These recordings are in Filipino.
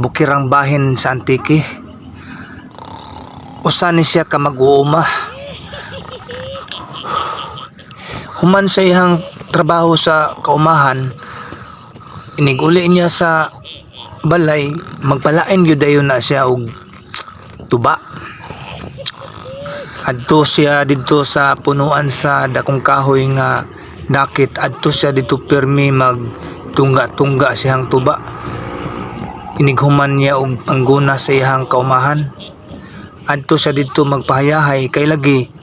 bukirang bahin sa Antique. Usa ni siya ka mag-uuma. Human sa iyang trabaho sa kaumahan, iniguli niya sa balay, magpalain gyud dayon na siya og tuba. Adto siya didto sa punuan sa dakong kahoy nga dakit, adto siya dito pirmi magtungga-tungga siyang tuba. Inighuman niya og pangguna sa iyang kaumahan. Adto siya dito magpahayahay kay lagi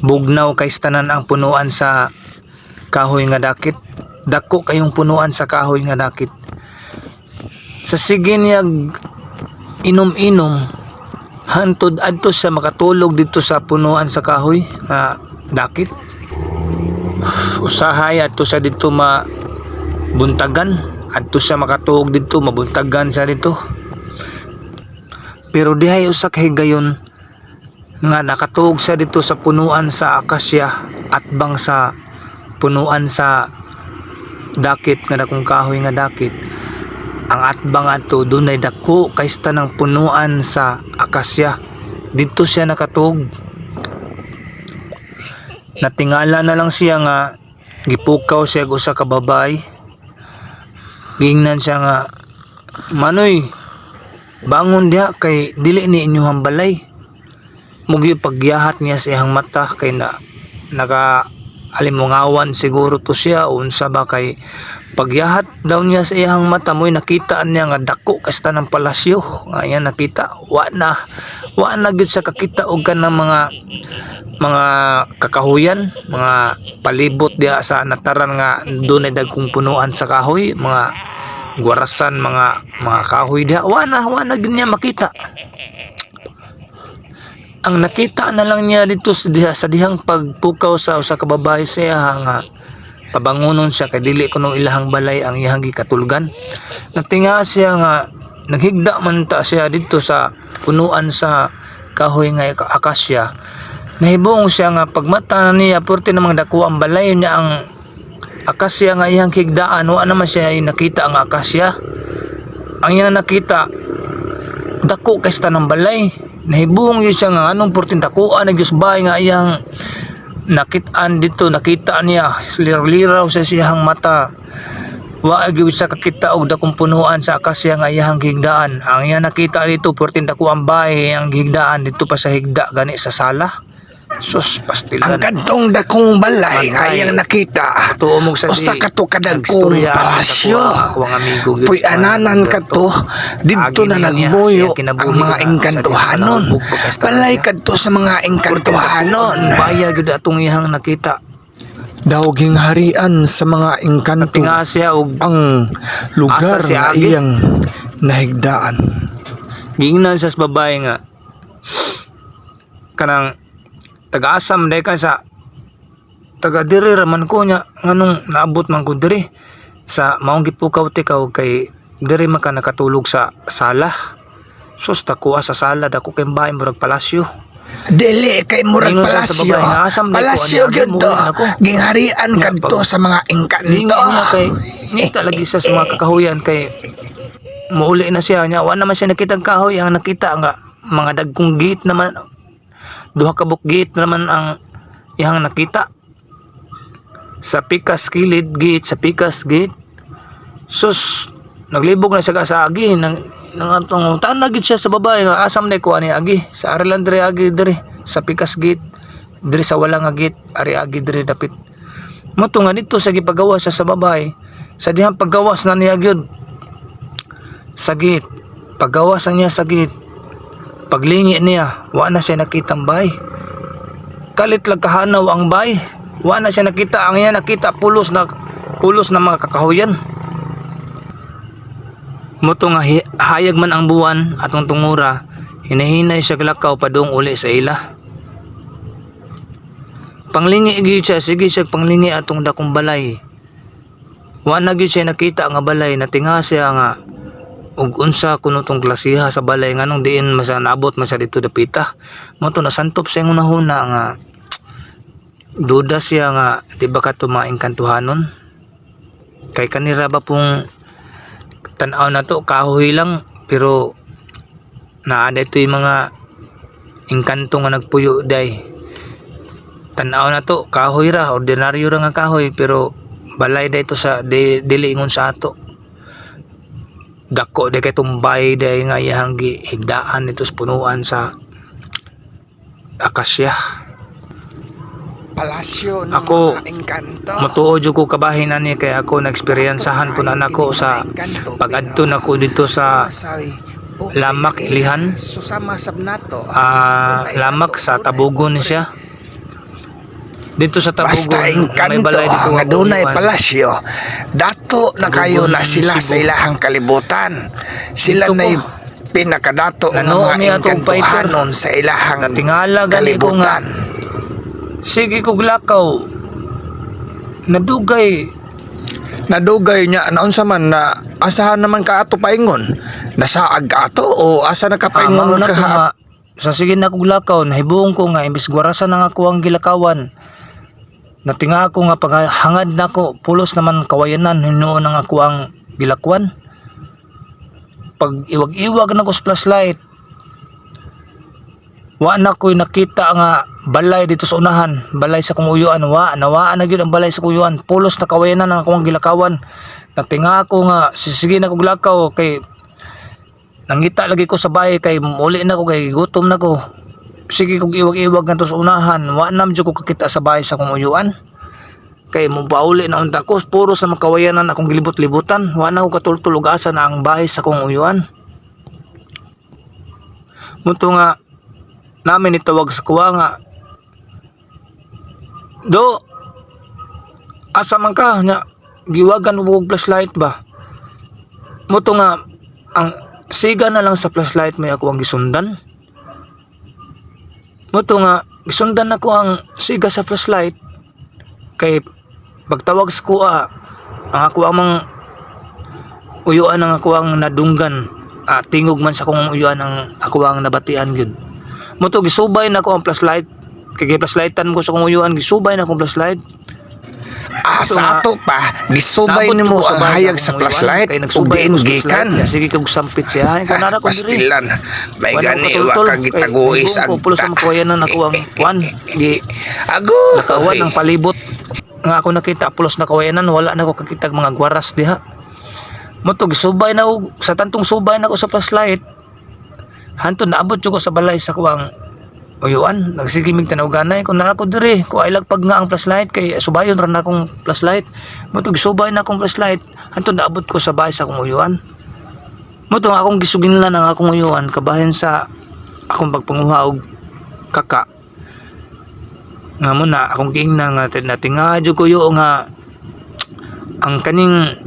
bugnaw kay tanan ang punuan sa kahoy nga dakit. Dako kayong punuan sa kahoy nga dakit. Sa sige niya inom-inom hantod adto siya makatulog dito sa punuan sa kahoy nga dakit. Usahay adto siya dito mabuntagan, adto siya makatuog dito mabuntagan sa dito. Pero dihay usa ka higayon nga nakatuog siya dito sa punuan sa akasya at bang sa punuan sa dakit nga dakong kahoy nga dakit. Ang atbang ato dunay dako kay tanang punuan sa akasya. Dito siya nakatuog. Natingala na lang siya nga gipukaw siya og usa ka babae. Gingnan siya nga, "Manoy, bangon diha kay dili ni inyong balay." Mugi pagyahat niya sa iyang mata kay naka alimungawan siguro to siya o unsa ba, kay pagyahat daw niya sa iyang mata mo'y nakita niya nga dako kasta ng palasyo nga iya nakita. Wa na gyud sa kakita og kanang mga kakahuyan, mga palibot diha sa nataran nga dunay dagkong punuan sa kahoy, mga guwarasan, mga kahoy diha. Wa na gyud niya makita. Ang nakita na lang niya dito sa dihang pagpukaw sa usa ka babae sa iya nga pabangonon siya kay dili kuno ilahang balay ang iyang gikatulgan. Natinga siya nga naghigda man ta siya dito sa punuan sa kahoy nga akasya. Nahibong siya nga pagmata niya porte namang dako ang balay niya ang akasya nga iyang higdaan. Wa naman siya nakita ang akasya. Ang iyang nakita dako kay tanang balay. Nahibong yun siya nga anong porte dakuan nagdisbay nga iyang nakitaan dito. Nakita niya liraw-liraw sa siyang mata. Wa gyud sa kakita og dakong punuan sa akasya nga iyang higdaan. Ang iya nakita dito porte dako ang bahay ang higdaan dito pa sa higda gani sa sala. Sus pastilan. Ang kadtong dakong balay nga iyang nakita. Tuomog sa Usa ka to kadagkong palasyo. Ang amigo Puy ananan kadto didto na nagmuyo ang mga engkantuhanon. Balay kadto sa mga engkantuhanon. Baya gyud atong iyang nakita. Dawging harian sa mga engkanto. Tinga siya og Ang lugar Asa si nga Agi? iyang nahigdaan. gingnan sa babae nga kanang taga-asam day ka sa taga diri raman ko nya nganong naabot man ko diri sa maong gipukaw tikaw kay diri man ka nakatulog sa sala. Sus takuha sa sala dako kay bahay murag palasyo. Dili kay murag Ingon siya sa palasyo. babae, nga, asam day ko, Palasyo ano, gyud to. muwi na ko. Gingharian Nga, kadto pag- sa mga engkanto. Niya kay ngita lagi siya sa mga kakahuyan kay muuli na siya nya wa naman siya nakita ang kahoy. Ang nakita nga mga dagkong gate naman, duha ka buk gate naman ang iyang nakita sa pikas kilid gate, sa pikas gate. Sus naglibog na siya sa agi nang atong tanag siya sa babae nga asam na ko ani agi sa Arilan diri agi diri sa pikas gate diri sa wala nga gate ari agi diri dapit mo to nga dito sa gipagawas sa babae sa dihang paggawas na niya gyud sa gate. Paggawasan niya sa gate, paglingi niya wa na siya nakitang bay. Kalit lang kahanaw ang bay, wa na siya nakita. Ang iya nakita pulos na mga kakahuyan. Moto nga hayag man ang buwan atong tungura, hinahinay siya kalakaw padung uli sa ila. Panglingi gyud siya, sige siya panglingi atong dakong balay. Wa na gyud siya nakita nga balay. Natinga siya nga ug unsa kuno tong klasiha sa balay nganong diin masa naabot man sa dito dapita. Moto nasantop sa iyang unahuna nga duda siya nga di ba ka to maengkantuhanon kay kanira ba pong Tanaw na to kahoy lang pero naa dito yung mga engkanto nga nagpuyo day. Tanaw na to kahoy ra, ordinaryo ra nga kahoy pero balay dito sa dili ingon sa ato. Dako de kay tumbay day nga iyang higdaan dito sa punuan sa akasya. Palasyo ng Ako, mga engkanto. Matuod jud ko kabahin ani kay ako na-experiencehan ko na nako sa pag-adto nako dito sa Lamak Ilihan. Susama sab nato. Lamak sa Tabugon siya. Dito sa Tabugon Basta may engkanto balay dito nga dunay Bunuan. palasyo. Dato na kayo na sila sa ilahang kalibutan. Sila Dito na po. pinakadato ng Ano, mga may atong engkantuhanon sa ilahang Natingala gani ko nga. kalibutan. Sige kog lakaw. Nadugay niya naunsa man na asahan naman ka ato paingon. Nasaag ka ato o asa na ka paingon Mauna ko ka nga sa sige na kog lakaw nahibuong ko nga imbis gwarasan na nga ako ang gilakawan. Natinga ako nga paghangad nako pulos naman kawayanan hinuon nga ako ang gilakwan. Pag iwag-iwag na ko sa flashlight. Wa na ko'y nakita nga balay dito sa unahan, balay sa kumuyuan, nawaan na gyud ang balay sa kuyuan, pulos na kawayanan ang akong gilakawan. Natinga ako nga sige na kog lakaw kay nangita lagi ko sa bahay kay muli na ko kay gutom na ko. Sige kog iwag-iwag nga to sa unahan, wa na jud ko kakita sa bahay sa kumuyuan. Kay mubauli na unta ko, puros na makawayanan akong gilibot-libutan, wa na ko katultulugasan na ang bahay sa kumuyuan. Muto nga namin itawag sa kuwa nga, do asa man ka nya giwagan mo og flashlight ba. Muto nga ang siga na lang sa flashlight may ako ang gisundan. Muto nga gisundan ako ang siga sa flashlight kay pagtawag sa kuwa ang ako amang uyuan ang ako ang nadunggan, tingog man sa kong uyuan ang ako ang nabatian gyud. Muto gisubay na ko ang flashlight kay flashlightan ko sa kong uyuan, gisubay na akong flashlight. sa ato pa gisubay Naabot nimo ko sa ang bahay hayag akong sa uyuan, flashlight kay ug nagsubay diin ko sa gikan. flashlight. Kaya sige kog sampit siya ay kanara ko diri. Pastilan may Wala gani ko wa katultol, ka gitaguis kay ko pulos sa makawayanan ako ang kwan gi ago nakawan ang palibot nga ako nakita pulos na kawayanan, wala na ko kakita mga gwaras diha. Muto gisubay na ko sa tantong subay na ko sa flashlight. Hantud naabot jud ko sa balay sa kuwang uyuan, nagsigimig tanaw-ganay kung nara ko diri ko ay lagpag nga ang flashlight kay subayon ra na akong flashlight. Muto gisubay na akong flashlight hantud naabot ko sa bahay sa akong uyuan. Muto nga akong gisugin lang ang akong uyuan kabahin sa akong pagpanguha og kaka. Nga muna akong giingna nga natinga jud ko yo nga ang kaning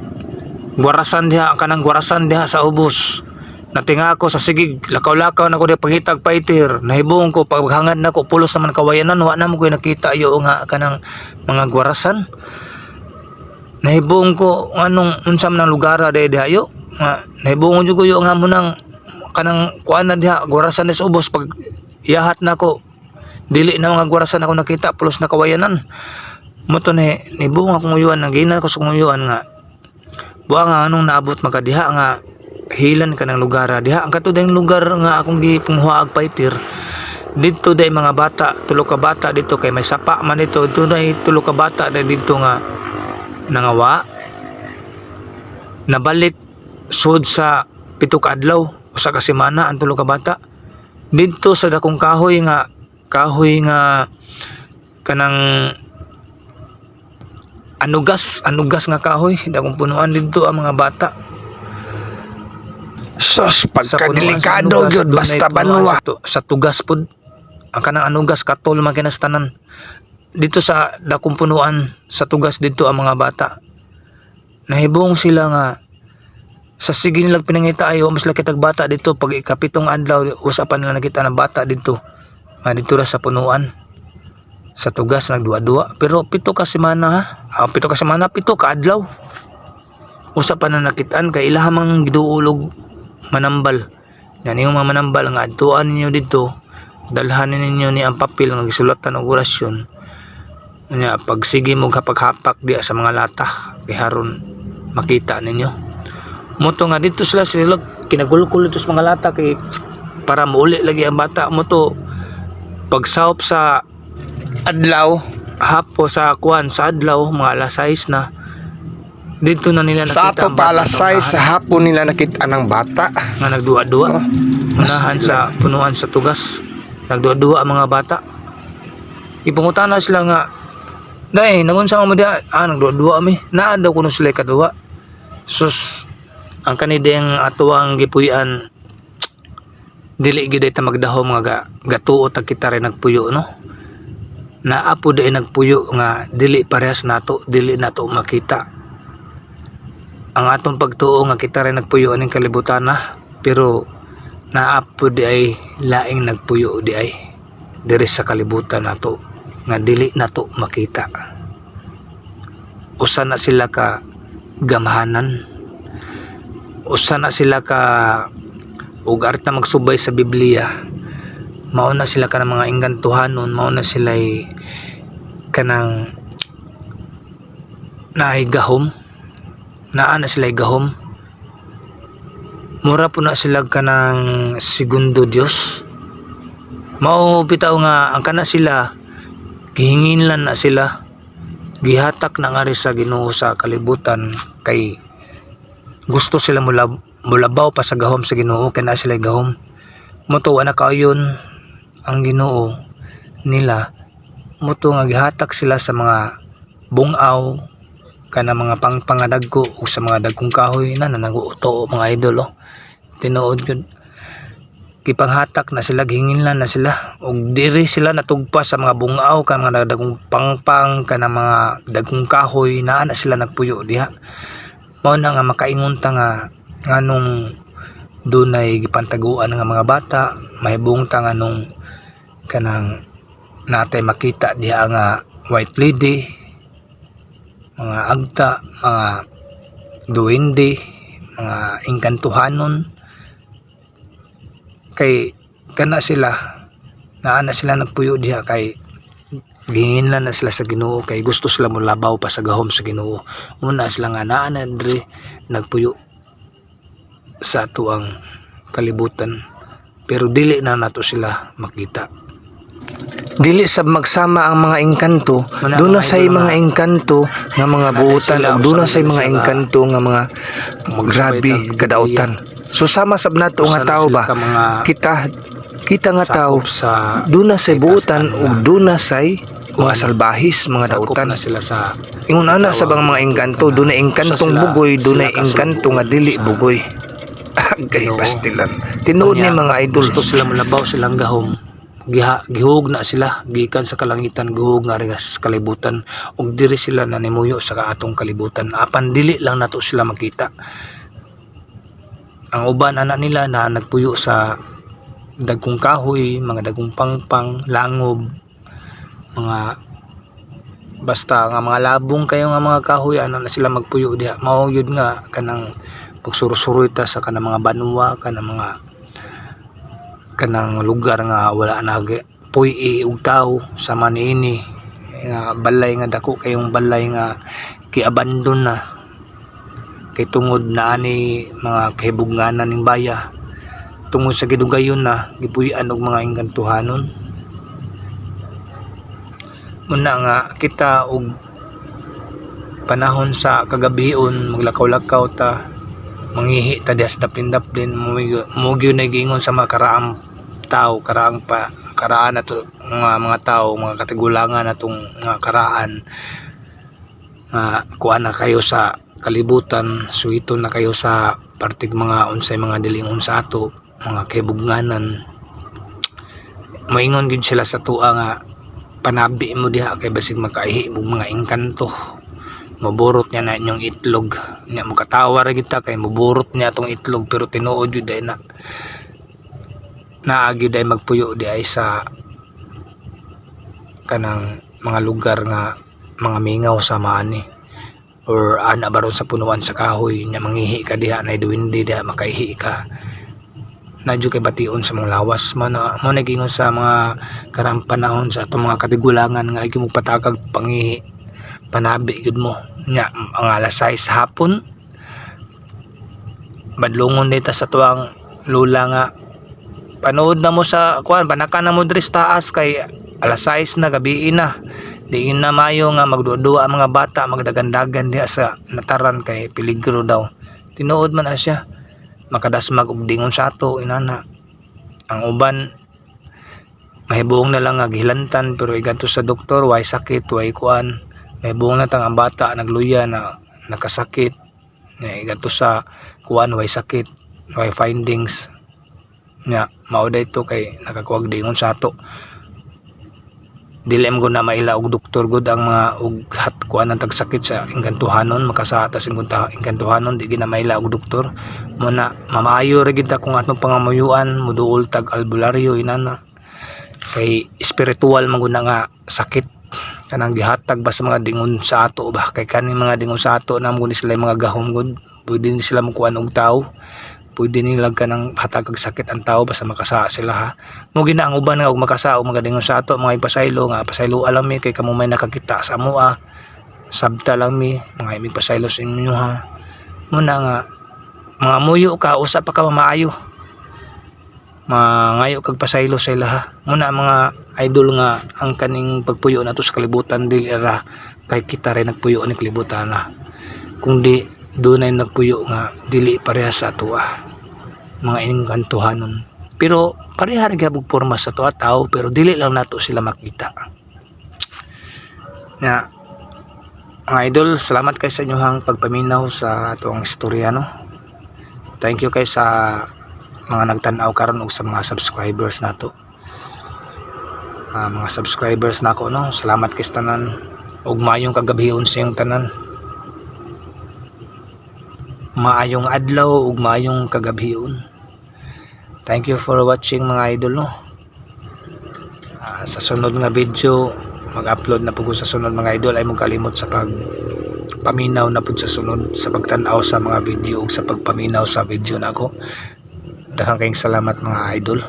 gwarasan diha, ang kanang gwarasan diha sa ubos. Natinga ako sa sigig, lakaw-lakaw na ko di pangitag paitir. Nahibong ko paghangad na ko pulos naman kawayanan, wa na mo ko nakita yo nga kanang mga gwarasan. Nahibong ko anong unsam nang lugar diha yo. Nahibong jud ko yo nga munang kanang kuan na diha gwarasan sa ubos pag iyahat na ko. Dili na mga gwarasan ako nakita pulos na kawayanan. Moto ni buong akong uyuan, naginan ko sa uyuan nga. Buwa nga anong naabot magadiha nga hilan ka ng lugar diha. Ang katudang lugar nga akong gipunghuag paitir. Dito day mga bata, tulo ka bata dito kay may sapa man dito. Dunay tulo ka bata dito nga nangawa. Nabalik sud sa 7 ka adlaw o sa kasemana ang tulo ka bata. Dito sa dakong kahoy nga kanang anugas nga kahoy dakong punuan dito ang mga bata. Sos Sa punuan sa pagkadelikado anugas, gyud dunay basta punuan banwa. sa tugas pud ang kanang anugas katol man kinastanan dito sa dakong punuan sa tugas dito ang mga bata. Nahibong sila nga sa sige nilang pinangita ayo mas laki tag bata dito pag ikapitong adlaw usapan nila nakita ng bata dito dito ra sa punuan sa tugas nagduwa-duwa pero 7 ka semana 7 ka semana 7 ka adlaw usapan na nakitaan kay ilahamang giduulog manambal yan yung mga manambal nga adtuan ninyo dito dalhanin ninyo ni ang papel nga gisulatan og orasyon nya pag sige mo hapak-hapak diya sa mga lata kay haron makita ninyo Moto nga dito sila kinagulkul dito sa mga lata kay para mauli lagi ang bata mo to pagsahop sa Adlaw hapo sa kuan sa adlaw mga alas 6 na dito na nila sa nakita ato pa alas 6 sa hapon nila nakita ang bata. nga nagduwa-duwa unahan sa punuan sa tugas nagduwa-duwa ang mga bata ipangutana sila nga dai nagunsa mo dia nagduwa-duwa mi naa daw kuno sila kaduwa sus ang kanideng atuang gipuy-an dili gyud ta magdaho mga gatuo ta kita rin nagpuyo no naapo di nagpuyo nga dili parehas nato dili nato makita ang atong pagtuo nga kita rin nagpuyo aning kalibutan na pero naapo di ay laing nagpuyo di ay diri sa kalibutan nato nga dili nato makita usa na sila ka gamhanan usa na sila ka ug art na magsubay sa Biblia mao na sila kanang mga engkantuhanon mao na sila kanang naay gahom naa na sila gahom mura po na sila kanang segundo Dios mao bitaw nga ang kana sila gihinginlan na sila gihatak na nga rin sa Ginoo sa kalibutan kay gusto sila mulabaw pa sa gahom sa Ginoo kay na sila gahom moto na kayon ang Ginoo nila moto nga gihatak sila sa mga bungaw kana mga pangpangadagko o sa mga dagkong kahoy na nanguuto mga idol tinuod gyud gipanghatak na sila gihinginlan na sila ug diri sila natugpa sa mga bungaw kan mga dagkong pangpang kana mga dagkong kahoy naa na sila nagpuyo diha mao na nga makaingon ta nga nganong dunay gipantaguan nga mga bata mahibong ta nganong kanang natay makita diha nga white lady mga agta mga duwende mga engkantuhanon kay kana sila naa na sila nagpuyo diha kay gihinlan na sila sa Ginoo kay gusto sila mulabaw pa sa gahom sa Ginoo una sila nga naa na diri nagpuyo sa tuang kalibutan pero dili na nato sila makita dili sab magsama ang mga engkanto doon na say mga engkanto nga mga buutan ug doon na say mga engkanto nga mga grabe kadautan so sama sab nato nga tao ba kita nga tao doon na say buutan ug doon na say mga salbahis mga dautan na sila sa ingon ana sa mga engkanto doon na engkantong bugoy doon na engkanto nga dili bugoy kay pastilan tinuod ni mga idol gusto sila mulabaw silang gahom gihug na sila gikan sa kalangitan gihug nga rin sa kalibutan ug diri sila nanimuyo sa atong kalibutan apan dili lang nato sila makita ang uban ana nila na nagpuyo sa dagkong kahoy mga dagkong pangpang langob mga basta nga mga labong kayo nga mga kahoy ana na sila magpuyo diha mao gyud nga kanang pagsurusuroy ta sa kanang mga banwa kanang lugar nga wala na puy ug tao sama niini nga balay nga dako kayong balay nga giabandon na kay tungod na ani mga kahibugnanan ning baya tungod sa gidugayon na gipuy-an og mga engkantuhanon muna nga kita og panahon sa kagabion maglakaw-lakaw ta mangihi ta dias daplin-daplin mugyo na giingon sa mga karaang tao karaan nato mga tao mga katigulangan natong mga karaan nga kuan na kayo sa kalibutan suwito na kayo sa partig mga unsay mga dilingon sa ato mga kahibugnanan moingon gid sila sa tuwa nga panabi mo diha kay basig makaihi og mga engkanto maburot niya na inyong itlog niya makatawa ra kita kay maburot niya tong itlog pero tinuod jud ay na naagi day magpuyo di ay sa kanang mga lugar nga mga mingaw sa maani or ana baron sa punuan sa kahoy nya mangihi ka diha na duwindi diha makaihi ka nadyo kay bation sa mga lawas mo nagingon sa mga karang panahon sa atong mga katigulangan nga igi mo patakag pangihi panabi gud mo nya ang alas 6 hapon badlungon dito sa tuwang lula nga panood na mo sa kuan banaka na mo diri sa taas kay alas 6 na gabi na di na mayo nga magduwa ang mga bata magdagandagan diha sa nataran kay peligro daw tinuod man na siya makadasmag og dingon sa ato inana ang uban mahibong na lang nga gihilantan pero igadto sa doktor way sakit way kuan mahibong na tang ang bata nagluya na nakasakit na igadto sa kuan way sakit way findings nya mao dayto kay nakakuwag dingon sa ato dili mo na maila og doktor gud ang mga og hat kuan ang tagsakit sa engkantuhanon makasata sa engkantuhanon di gina maila og doktor mo na mamaayo ra gid ta kung atong pangamuyuan muduol tag albularyo inana kay spiritual man gud na nga sakit kanang gihatag ba sa mga dingon sa ato ba kay kaning mga dingon sa ato na mo sila mga gahom gud pwede din sila magkuan og tao pwede nilag ka ng hatag og sakit ang tao basta makasa sila ha mo gina ang uban nga og makasa og mga dingon sa ato mga ipasaylo nga pasaylo alam mi kay kamo may nakakita sa mua sabta lang mi mga imig pasaylo sa inyo ha muna nga mga muyo ka usa pa ka maayo mangayo kag pasaylo sa ila ha muna mga idol nga ang kaning pagpuyo nato sa kalibutan dili ra kay kita rin nagpuyo ni kalibutan na kung di dunay nagpuyo nga dili pareha sa ato mga engkantuhanon pero pareha rin gabog porma sa ato tao pero dili lang nato sila makita nga mga idol salamat kay sa inyohang pagpaminaw sa atong istorya no thank you kay sa mga nagtan-aw karon og sa mga subscribers nato mga subscribers nako no salamat kay sa tanan ug maayong kagabihon sa iyong tanan maayong adlaw ug maayong kagabihon thank you for watching mga idol no sa sunod nga video mag-upload na pugod sa sunod mga idol ay mo kalimot sa pagpaminaw na pud sa sunod sa pagtan-aw sa mga video ug sa pagpaminaw sa video nako daghang kayong salamat mga idol